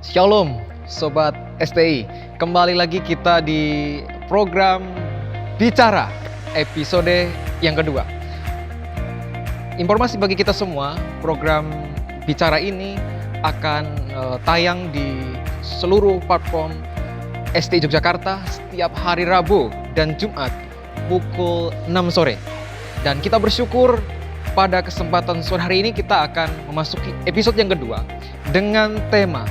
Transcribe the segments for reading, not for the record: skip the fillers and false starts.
Shalom Sobat STI, kembali lagi kita di program Bicara episode yang kedua. Informasi bagi kita semua, program Bicara ini akan tayang di seluruh platform STI Yogyakarta setiap hari Rabu dan Jumat pukul 6 sore. Dan kita bersyukur pada kesempatan sore hari ini kita akan memasuki episode yang kedua dengan tema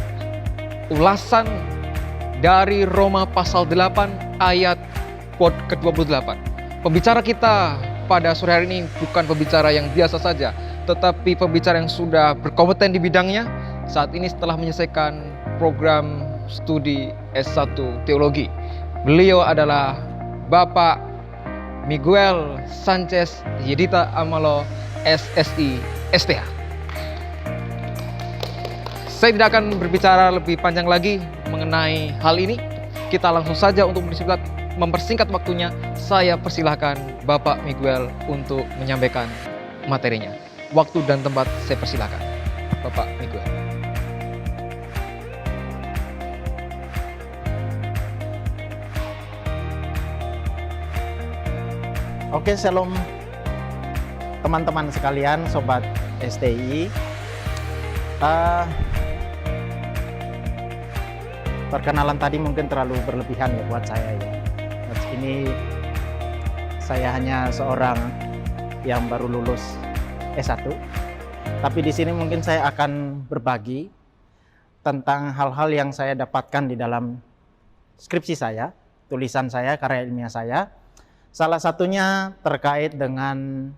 ulasan dari Roma pasal 8 ayat ke-28. Pembicara kita pada sore hari ini bukan pembicara yang biasa saja, tetapi pembicara yang sudah berkompeten di bidangnya. Saat ini setelah menyelesaikan program studi S1 Teologi. Beliau adalah Bapak Miguel Sanchez Yedita Amalo, SSI STH. Saya tidak akan berbicara lebih panjang lagi mengenai hal ini. Kita langsung saja untuk mempersingkat waktunya. Saya persilahkan Bapak Miguel untuk menyampaikan materinya. Waktu dan tempat saya persilahkan. Bapak Miguel. Oke, shalom teman-teman sekalian, Sobat STI. Perkenalan tadi mungkin terlalu berlebihan ya buat saya ya. Ini saya hanya seorang yang baru lulus S1. Tapi di sini mungkin saya akan berbagi tentang hal-hal yang saya dapatkan di dalam skripsi saya, tulisan saya, karya ilmiah saya. Salah satunya terkait dengan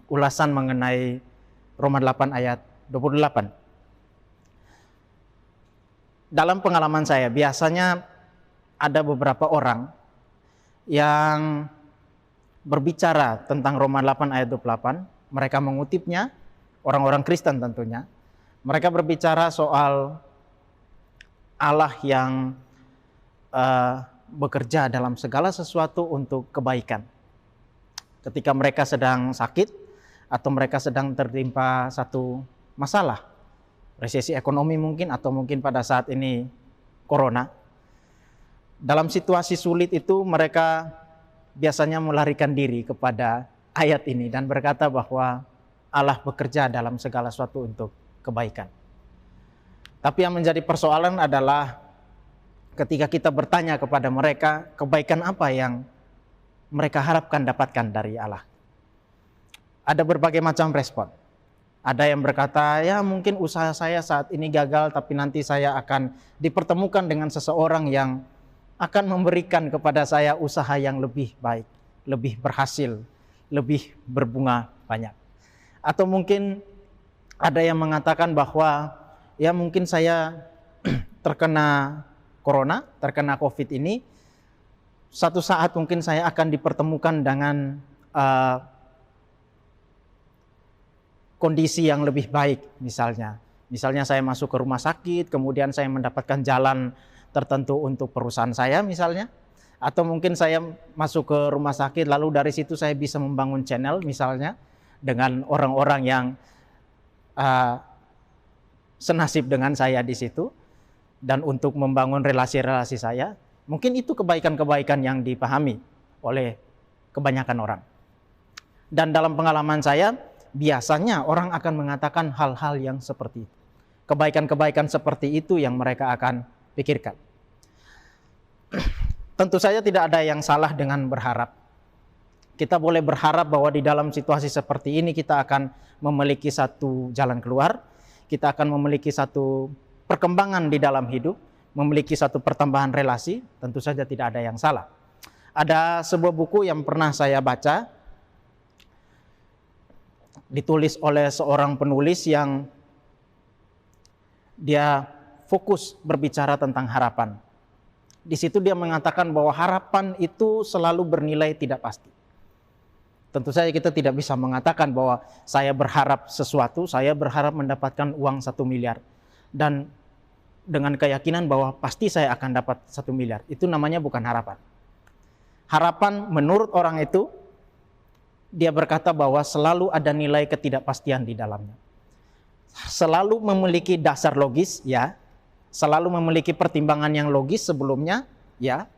ulasan mengenai Roma 8 ayat 28. Dalam pengalaman saya, biasanya ada beberapa orang yang berbicara tentang Roma 8 ayat 28, mereka mengutipnya, orang-orang Kristen tentunya. Mereka berbicara soal Allah yang bekerja dalam segala sesuatu untuk kebaikan. Ketika mereka sedang sakit atau mereka sedang tertimpa satu masalah, resesi ekonomi mungkin, atau mungkin pada saat ini corona. Dalam situasi sulit itu mereka biasanya melarikan diri kepada ayat ini dan berkata bahwa Allah bekerja dalam segala sesuatu untuk kebaikan. Tapi yang menjadi persoalan adalah ketika kita bertanya kepada mereka, kebaikan apa yang mereka harapkan dapatkan dari Allah. Ada berbagai macam respon. Ada yang berkata, ya mungkin usaha saya saat ini gagal, tapi nanti saya akan dipertemukan dengan seseorang yang akan memberikan kepada saya usaha yang lebih baik, lebih berhasil, lebih berbunga banyak. Atau mungkin ada yang mengatakan bahwa ya mungkin saya terkena corona, terkena COVID ini, satu saat mungkin saya akan dipertemukan dengan kondisi yang lebih baik misalnya. Misalnya saya masuk ke rumah sakit, kemudian saya mendapatkan jalan tertentu untuk perusahaan saya misalnya. Atau mungkin saya masuk ke rumah sakit, lalu dari situ saya bisa membangun channel misalnya dengan orang-orang yang senasib dengan saya di situ. Dan untuk membangun relasi-relasi saya, mungkin itu kebaikan-kebaikan yang dipahami oleh kebanyakan orang. Dan dalam pengalaman saya, biasanya orang akan mengatakan hal-hal yang seperti itu. Kebaikan-kebaikan seperti itu yang mereka akan pikirkan. Tentu saja tidak ada yang salah dengan berharap. Kita boleh berharap bahwa di dalam situasi seperti ini kita akan memiliki satu jalan keluar, kita akan memiliki satu perkembangan di dalam hidup, memiliki satu pertambahan relasi, tentu saja tidak ada yang salah. Ada sebuah buku yang pernah saya baca, ditulis oleh seorang penulis yang dia fokus berbicara tentang harapan. Di situ dia mengatakan bahwa harapan itu selalu bernilai tidak pasti. Tentu saja kita tidak bisa mengatakan bahwa saya berharap sesuatu, saya berharap mendapatkan uang 1 miliar. Dan dengan keyakinan bahwa pasti saya akan dapat 1 miliar. Itu namanya bukan harapan. Harapan menurut orang itu, dia berkata bahwa selalu ada nilai ketidakpastian di dalamnya. selalu memiliki dasar logis, ya, selalu memiliki pertimbangan yang logis sebelumnya, ya.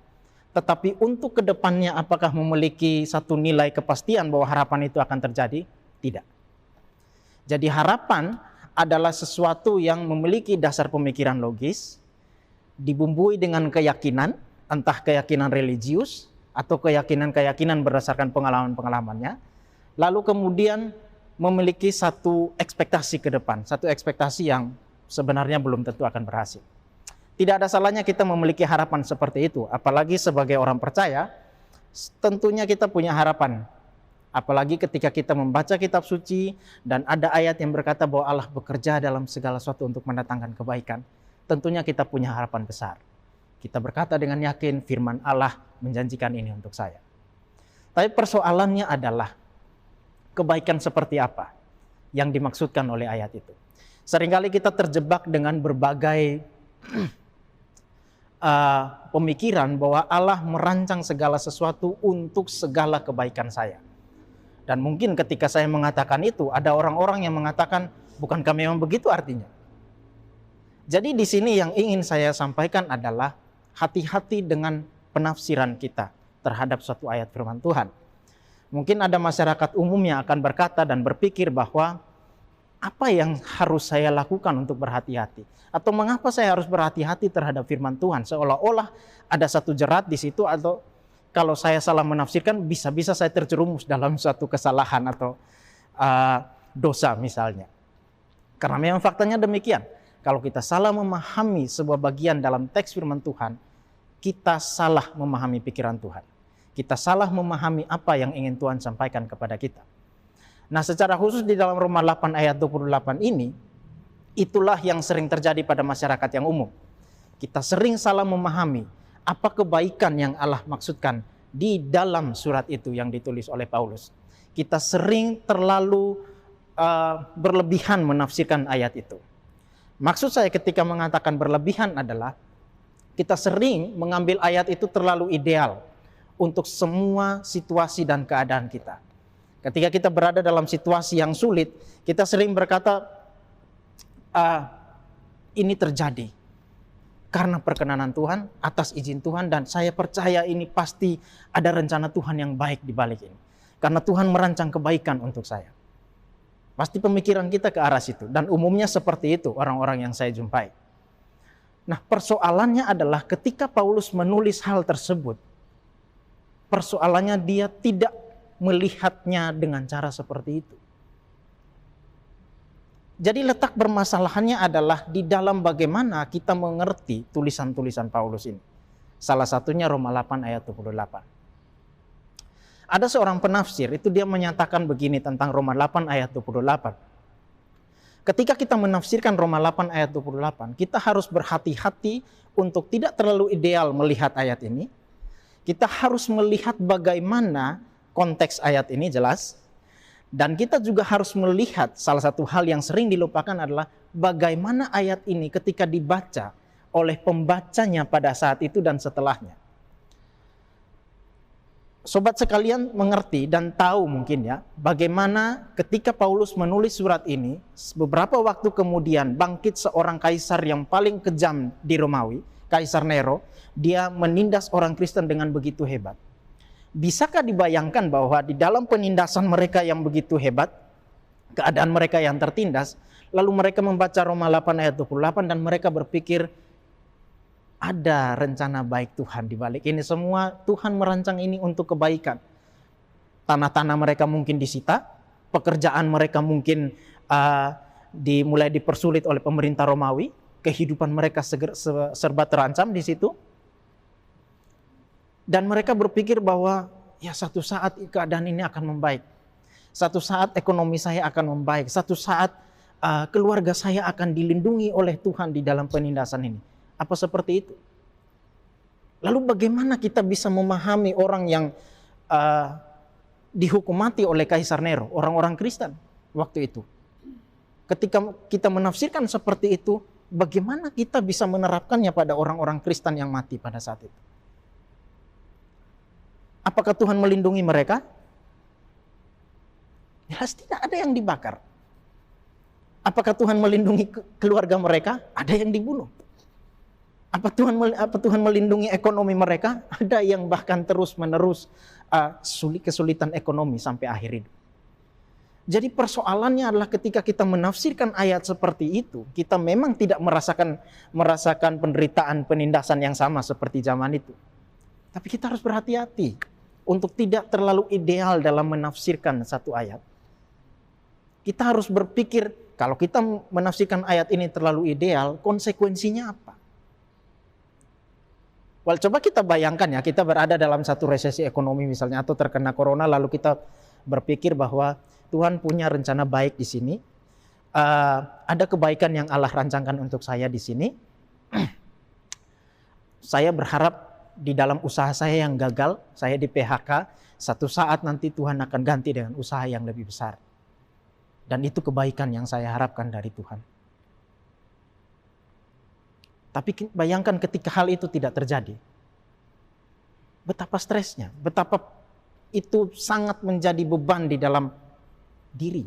Tetapi untuk kedepannya apakah memiliki satu nilai kepastian bahwa harapan itu akan terjadi? Tidak. Jadi harapan adalah sesuatu yang memiliki dasar pemikiran logis, dibumbui dengan keyakinan, entah keyakinan religius atau keyakinan-keyakinan berdasarkan pengalaman-pengalamannya, lalu kemudian memiliki satu ekspektasi ke depan, satu ekspektasi yang sebenarnya belum tentu akan berhasil. Tidak ada salahnya kita memiliki harapan seperti itu, apalagi sebagai orang percaya, tentunya kita punya harapan. Apalagi ketika kita membaca kitab suci dan ada ayat yang berkata bahwa Allah bekerja dalam segala sesuatu untuk mendatangkan kebaikan, tentunya kita punya harapan besar. Kita berkata dengan yakin firman Allah menjanjikan ini untuk saya. Tapi persoalannya adalah kebaikan seperti apa yang dimaksudkan oleh ayat itu. Seringkali kita terjebak dengan berbagai pemikiran bahwa Allah merancang segala sesuatu untuk segala kebaikan saya. Dan mungkin ketika saya mengatakan itu, ada orang-orang yang mengatakan, bukankah memang begitu artinya? Jadi di sini yang ingin saya sampaikan adalah hati-hati dengan penafsiran kita terhadap suatu ayat firman Tuhan. Mungkin ada masyarakat umum yang akan berkata dan berpikir bahwa apa yang harus saya lakukan untuk berhati-hati? Atau mengapa saya harus berhati-hati terhadap firman Tuhan? Seolah-olah ada satu jerat di situ, atau kalau saya salah menafsirkan bisa-bisa saya terjerumus dalam suatu kesalahan atau dosa misalnya. Karena memang faktanya demikian. Kalau kita salah memahami sebuah bagian dalam teks firman Tuhan, kita salah memahami pikiran Tuhan. Kita salah memahami apa yang ingin Tuhan sampaikan kepada kita. Nah, secara khusus di dalam Roma 8 ayat 28 ini, itulah yang sering terjadi pada masyarakat yang umum. Kita sering salah memahami apa kebaikan yang Allah maksudkan di dalam surat itu yang ditulis oleh Paulus. Kita sering terlalu berlebihan menafsirkan ayat itu. Maksud saya ketika mengatakan berlebihan adalah kita sering mengambil ayat itu terlalu ideal untuk semua situasi dan keadaan kita. Ketika kita berada dalam situasi yang sulit, kita sering berkata, ini terjadi karena perkenanan Tuhan, atas izin Tuhan, dan saya percaya ini pasti ada rencana Tuhan yang baik di balik ini. Karena Tuhan merancang kebaikan untuk saya. Pasti pemikiran kita ke arah situ, dan umumnya seperti itu orang-orang yang saya jumpai. Nah, persoalannya adalah ketika Paulus menulis hal tersebut, persoalannya dia tidak melihatnya dengan cara seperti itu. Jadi letak permasalahannya adalah di dalam bagaimana kita mengerti tulisan-tulisan Paulus ini. Salah satunya Roma 8 ayat 28. Ada seorang penafsir, itu dia menyatakan begini tentang Roma 8 ayat 28. Ketika kita menafsirkan Roma 8 ayat 28, kita harus berhati-hati untuk tidak terlalu ideal melihat ayat ini. Kita harus melihat bagaimana konteks ayat ini jelas. Dan kita juga harus melihat salah satu hal yang sering dilupakan adalah bagaimana ayat ini ketika dibaca oleh pembacanya pada saat itu dan setelahnya. Sobat sekalian mengerti dan tahu mungkin ya, bagaimana ketika Paulus menulis surat ini, beberapa waktu kemudian bangkit seorang kaisar yang paling kejam di Romawi, Kaisar Nero. Dia menindas orang Kristen dengan begitu hebat. Bisakah dibayangkan bahwa di dalam penindasan mereka yang begitu hebat, keadaan mereka yang tertindas, lalu mereka membaca Roma 8 ayat 28 dan mereka berpikir ada rencana baik Tuhan di balik ini semua, Tuhan merancang ini untuk kebaikan. Tanah-tanah mereka mungkin disita, pekerjaan mereka mungkin mulai dipersulit oleh pemerintah Romawi, kehidupan mereka serba terancam di situ. Dan mereka berpikir bahwa ya satu saat keadaan ini akan membaik. Satu saat ekonomi saya akan membaik. Satu saat keluarga saya akan dilindungi oleh Tuhan di dalam penindasan ini. Apa seperti itu? Lalu bagaimana kita bisa memahami orang yang dihukum mati oleh Kaisar Nero, orang-orang Kristen waktu itu? Ketika kita menafsirkan seperti itu, bagaimana kita bisa menerapkannya pada orang-orang Kristen yang mati pada saat itu? Apakah Tuhan melindungi mereka? Jelas tidak, ada yang dibakar. Apakah Tuhan melindungi keluarga mereka? Ada yang dibunuh. Apa Tuhan melindungi ekonomi mereka? Ada yang bahkan terus-menerus kesulitan ekonomi sampai akhir hidup. Jadi persoalannya adalah ketika kita menafsirkan ayat seperti itu, kita memang tidak merasakan penderitaan, penindasan yang sama seperti zaman itu. Tapi kita harus berhati-hati untuk tidak terlalu ideal dalam menafsirkan satu ayat. Kita harus berpikir, kalau kita menafsirkan ayat ini terlalu ideal, konsekuensinya apa? Well, coba kita bayangkan ya, kita berada dalam satu resesi ekonomi misalnya, atau terkena corona, lalu kita berpikir bahwa Tuhan punya rencana baik di sini. Ada kebaikan yang Allah rancangkan untuk saya di sini. Saya berharap di dalam usaha saya yang gagal, saya di PHK, satu saat nanti Tuhan akan ganti dengan usaha yang lebih besar. Dan itu kebaikan yang saya harapkan dari Tuhan. Tapi bayangkan ketika hal itu tidak terjadi. Betapa stresnya, betapa itu sangat menjadi beban di dalam diri.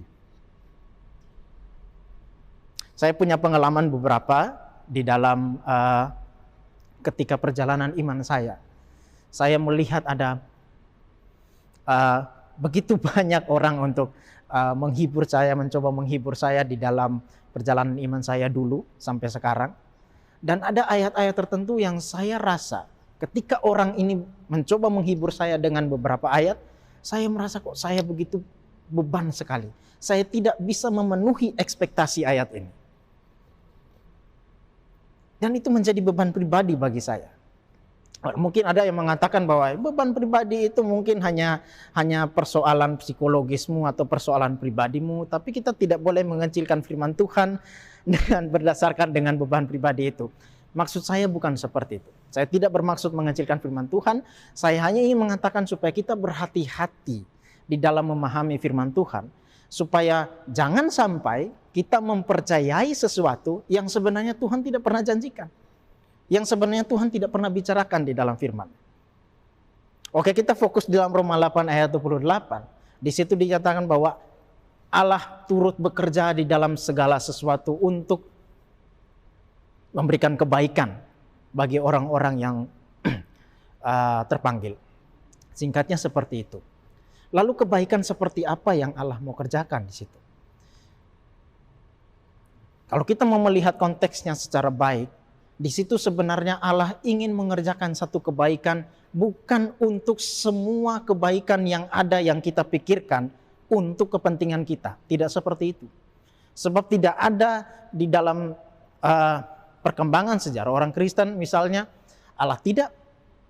Saya punya pengalaman beberapa di dalam ketika perjalanan iman saya. Saya melihat ada begitu banyak orang untuk menghibur saya, mencoba menghibur saya di dalam perjalanan iman saya dulu sampai sekarang. Dan ada ayat-ayat tertentu yang saya rasa ketika orang ini mencoba menghibur saya dengan beberapa ayat, saya merasa kok saya begitu beban sekali. Saya tidak bisa memenuhi ekspektasi ayat ini. Dan itu menjadi beban pribadi bagi saya. Mungkin ada yang mengatakan bahwa beban pribadi itu mungkin hanya persoalan psikologismu atau persoalan pribadimu, tapi kita tidak boleh mengecilkan firman Tuhan dengan berdasarkan dengan beban pribadi itu. Maksud saya bukan seperti itu. Saya tidak bermaksud mengecilkan firman Tuhan, saya hanya ingin mengatakan supaya kita berhati-hati di dalam memahami firman Tuhan, supaya jangan sampai kita mempercayai sesuatu yang sebenarnya Tuhan tidak pernah janjikan. Yang sebenarnya Tuhan tidak pernah bicarakan di dalam firman. Oke, kita fokus di dalam Roma 8 ayat 28. Di situ dinyatakan bahwa Allah turut bekerja di dalam segala sesuatu untuk memberikan kebaikan bagi orang-orang yang terpanggil. Singkatnya seperti itu. Lalu kebaikan seperti apa yang Allah mau kerjakan di situ? Kalau kita mau melihat konteksnya secara baik, di situ sebenarnya Allah ingin mengerjakan satu kebaikan bukan untuk semua kebaikan yang ada yang kita pikirkan untuk kepentingan kita. Tidak seperti itu. Sebab tidak ada di dalam perkembangan sejarah orang Kristen misalnya, Allah tidak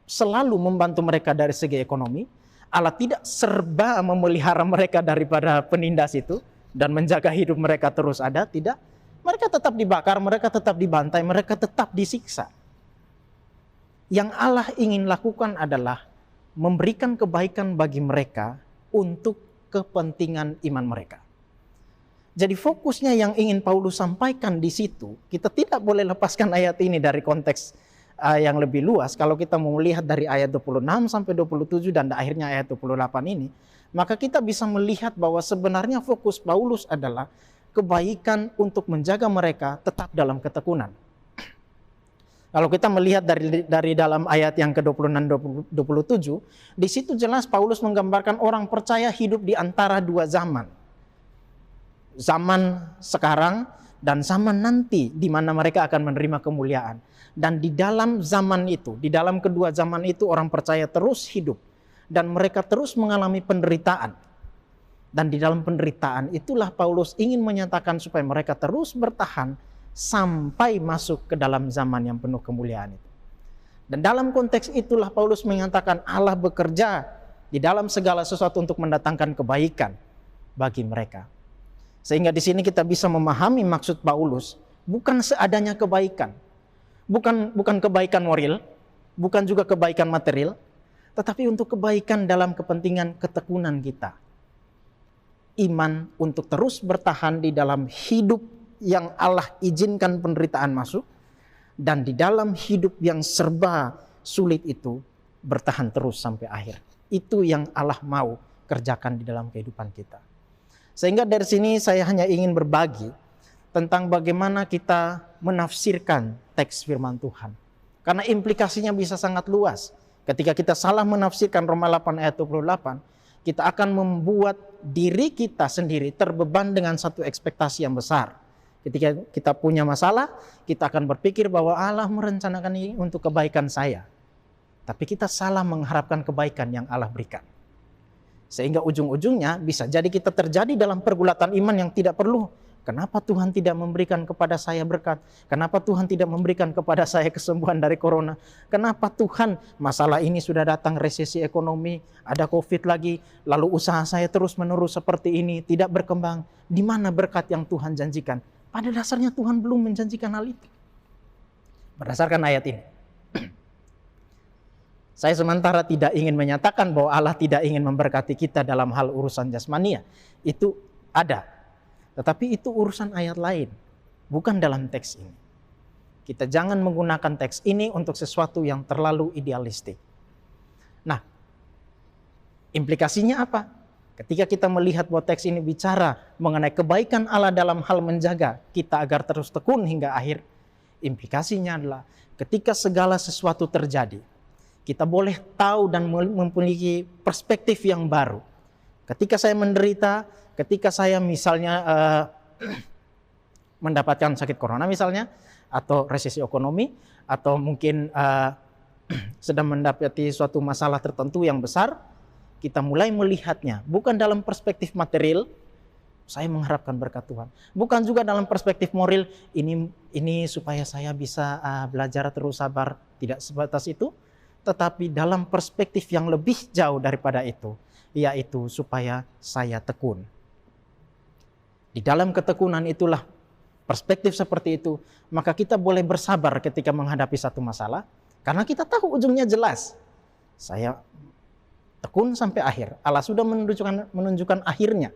selalu membantu mereka dari segi ekonomi. Allah tidak serba memelihara mereka daripada penindas itu dan menjaga hidup mereka terus ada. Tidak. Mereka tetap dibakar, mereka tetap dibantai, mereka tetap disiksa. Yang Allah ingin lakukan adalah memberikan kebaikan bagi mereka untuk kepentingan iman mereka. Jadi fokusnya yang ingin Paulus sampaikan di situ, kita tidak boleh lepaskan ayat ini dari konteks yang lebih luas. Kalau kita mau melihat dari ayat 26 sampai 27 dan akhirnya ayat 28 ini, maka kita bisa melihat bahwa sebenarnya fokus Paulus adalah kebaikan untuk menjaga mereka tetap dalam ketekunan. Kalau kita melihat dari dalam ayat yang ke-26 dan 27, di situ jelas Paulus menggambarkan orang percaya hidup di antara dua zaman. Zaman sekarang dan zaman nanti di mana mereka akan menerima kemuliaan. Dan di dalam zaman itu, di dalam kedua zaman itu orang percaya terus hidup dan mereka terus mengalami penderitaan. Dan di dalam penderitaan itulah Paulus ingin menyatakan supaya mereka terus bertahan sampai masuk ke dalam zaman yang penuh kemuliaan itu. Dan dalam konteks itulah Paulus menyatakan Allah bekerja di dalam segala sesuatu untuk mendatangkan kebaikan bagi mereka. Sehingga di sini kita bisa memahami maksud Paulus bukan seadanya kebaikan. Bukan kebaikan moral, bukan juga kebaikan material, tetapi untuk kebaikan dalam kepentingan ketekunan kita. Iman untuk terus bertahan di dalam hidup yang Allah izinkan penderitaan masuk, dan di dalam hidup yang serba sulit itu bertahan terus sampai akhir. Itu yang Allah mau kerjakan di dalam kehidupan kita. Sehingga dari sini saya hanya ingin berbagi tentang bagaimana kita menafsirkan teks firman Tuhan. Karena implikasinya bisa sangat luas. Ketika kita salah menafsirkan Roma 8 ayat 28, kita akan membuat diri kita sendiri terbeban dengan satu ekspektasi yang besar. Ketika kita punya masalah, kita akan berpikir bahwa Allah merencanakan ini untuk kebaikan saya. Tapi kita salah mengharapkan kebaikan yang Allah berikan. Sehingga ujung-ujungnya bisa jadi kita terjadi dalam pergulatan iman yang tidak perlu. Kenapa Tuhan tidak memberikan kepada saya berkat? Kenapa Tuhan tidak memberikan kepada saya kesembuhan dari corona? Kenapa Tuhan masalah ini sudah datang, resesi ekonomi, ada COVID lagi, lalu usaha saya terus-menerus seperti ini, tidak berkembang. Di mana berkat yang Tuhan janjikan? Pada dasarnya Tuhan belum menjanjikan hal itu. Berdasarkan ayat ini. Saya sementara tidak ingin menyatakan bahwa Allah tidak ingin memberkati kita dalam hal urusan jasmania. Itu ada. Tetapi itu urusan ayat lain, bukan dalam teks ini. Kita jangan menggunakan teks ini untuk sesuatu yang terlalu idealistik. Nah, implikasinya apa? Ketika kita melihat bahwa teks ini bicara mengenai kebaikan Allah dalam hal menjaga kita agar terus tekun hingga akhir, implikasinya adalah ketika segala sesuatu terjadi, kita boleh tahu dan memiliki perspektif yang baru. Ketika saya menderita, ketika saya misalnya mendapatkan sakit corona misalnya, atau resesi ekonomi, atau mungkin sedang mendapati suatu masalah tertentu yang besar, kita mulai melihatnya bukan dalam perspektif material, saya mengharapkan berkat Tuhan. Bukan juga dalam perspektif moral, ini supaya saya bisa belajar terus sabar, tidak sebatas itu, tetapi dalam perspektif yang lebih jauh daripada itu, yaitu supaya saya tekun. Di dalam ketekunan itulah perspektif seperti itu, maka kita boleh bersabar ketika menghadapi satu masalah, karena kita tahu ujungnya jelas. Saya tekun sampai akhir. Allah sudah menunjukkan akhirnya.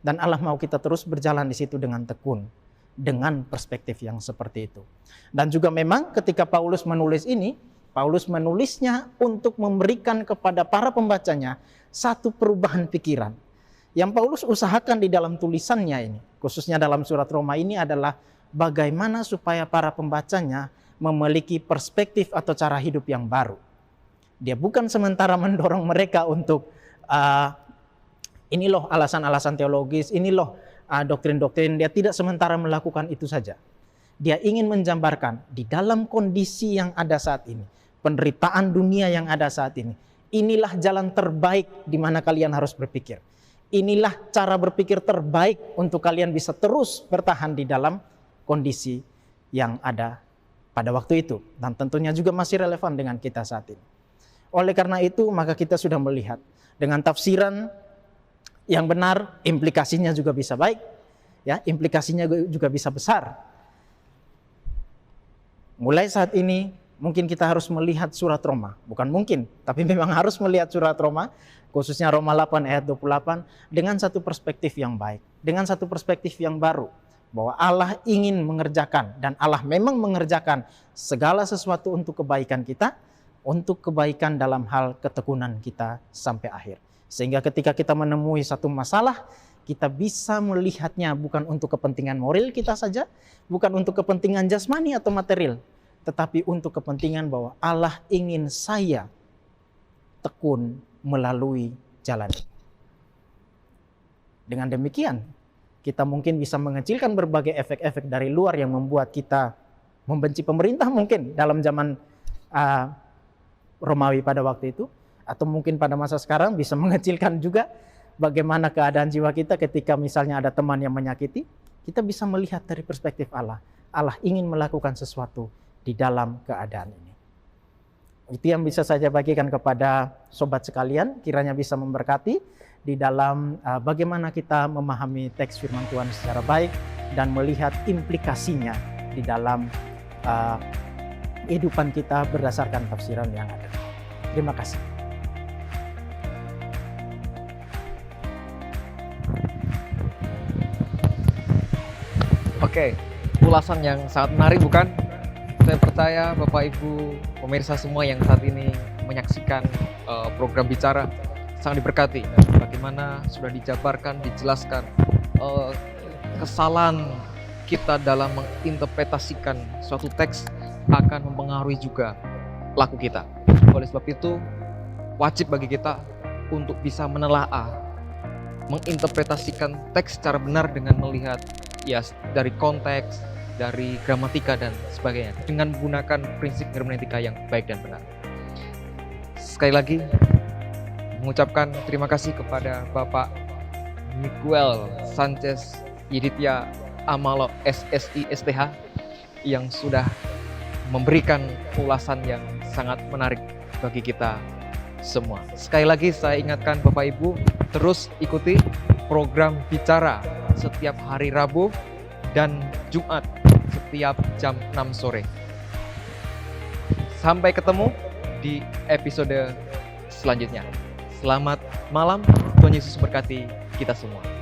Dan Allah mau kita terus berjalan di situ dengan tekun, dengan perspektif yang seperti itu. Dan juga memang ketika Paulus menulis ini, Paulus menulisnya untuk memberikan kepada para pembacanya satu perubahan pikiran. Yang Paulus usahakan di dalam tulisannya ini, khususnya dalam surat Roma ini adalah bagaimana supaya para pembacanya memiliki perspektif atau cara hidup yang baru. Dia bukan sementara mendorong mereka untuk ini loh alasan-alasan teologis, ini loh doktrin-doktrin. Dia tidak sementara melakukan itu saja. Dia ingin menjambarkan di dalam kondisi yang ada saat ini, penderitaan dunia yang ada saat ini, inilah jalan terbaik di mana kalian harus berpikir. Inilah cara berpikir terbaik untuk kalian bisa terus bertahan di dalam kondisi yang ada pada waktu itu. Dan tentunya juga masih relevan dengan kita saat ini. Oleh karena itu, maka kita sudah melihat dengan tafsiran yang benar, implikasinya juga bisa baik, ya, implikasinya juga bisa besar. Mulai saat ini, mungkin kita harus melihat surat Roma. Bukan mungkin, tapi memang harus melihat surat Roma, khususnya Roma 8 ayat 28, dengan satu perspektif yang baik, dengan satu perspektif yang baru. Bahwa Allah ingin mengerjakan, dan Allah memang mengerjakan segala sesuatu untuk kebaikan kita, untuk kebaikan dalam hal ketekunan kita sampai akhir. Sehingga ketika kita menemui satu masalah, kita bisa melihatnya bukan untuk kepentingan moral kita saja, bukan untuk kepentingan jasmani atau material, tetapi untuk kepentingan bahwa Allah ingin saya tekun melalui jalan ini. Dengan demikian, kita mungkin bisa mengecilkan berbagai efek-efek dari luar yang membuat kita membenci pemerintah mungkin dalam zaman Romawi pada waktu itu, atau mungkin pada masa sekarang bisa mengecilkan juga bagaimana keadaan jiwa kita ketika misalnya ada teman yang menyakiti. Kita bisa melihat dari perspektif Allah. Allah ingin melakukan sesuatu di dalam keadaan ini. Itu yang bisa saya bagikan kepada sobat sekalian, kiranya bisa memberkati di dalam bagaimana kita memahami teks firman Tuhan secara baik dan melihat implikasinya di dalam kehidupan kita berdasarkan tafsiran yang ada. Terima kasih. Oke, ulasan yang sangat menarik bukan? Saya percaya Bapak Ibu pemirsa semua yang saat ini menyaksikan program bicara sangat diberkati. Dan bagaimana sudah dijabarkan, dijelaskan kesalahan kita dalam menginterpretasikan suatu teks akan mempengaruhi juga laku kita. Oleh sebab itu, wajib bagi kita untuk bisa menelaah, menginterpretasikan teks secara benar dengan melihat ya dari konteks, dari gramatika dan sebagainya, dengan menggunakan prinsip hermeneutika yang baik dan benar. Sekali lagi, mengucapkan terima kasih kepada Bapak Miguel Sanchez Yiditya Amalo SSI STH yang sudah memberikan ulasan yang sangat menarik bagi kita semua. Sekali lagi saya ingatkan Bapak Ibu, terus ikuti program Bicara setiap hari Rabu dan Jumat setiap jam 6 sore. Sampai ketemu di episode selanjutnya. Selamat malam, Tuhan Yesus berkati kita semua.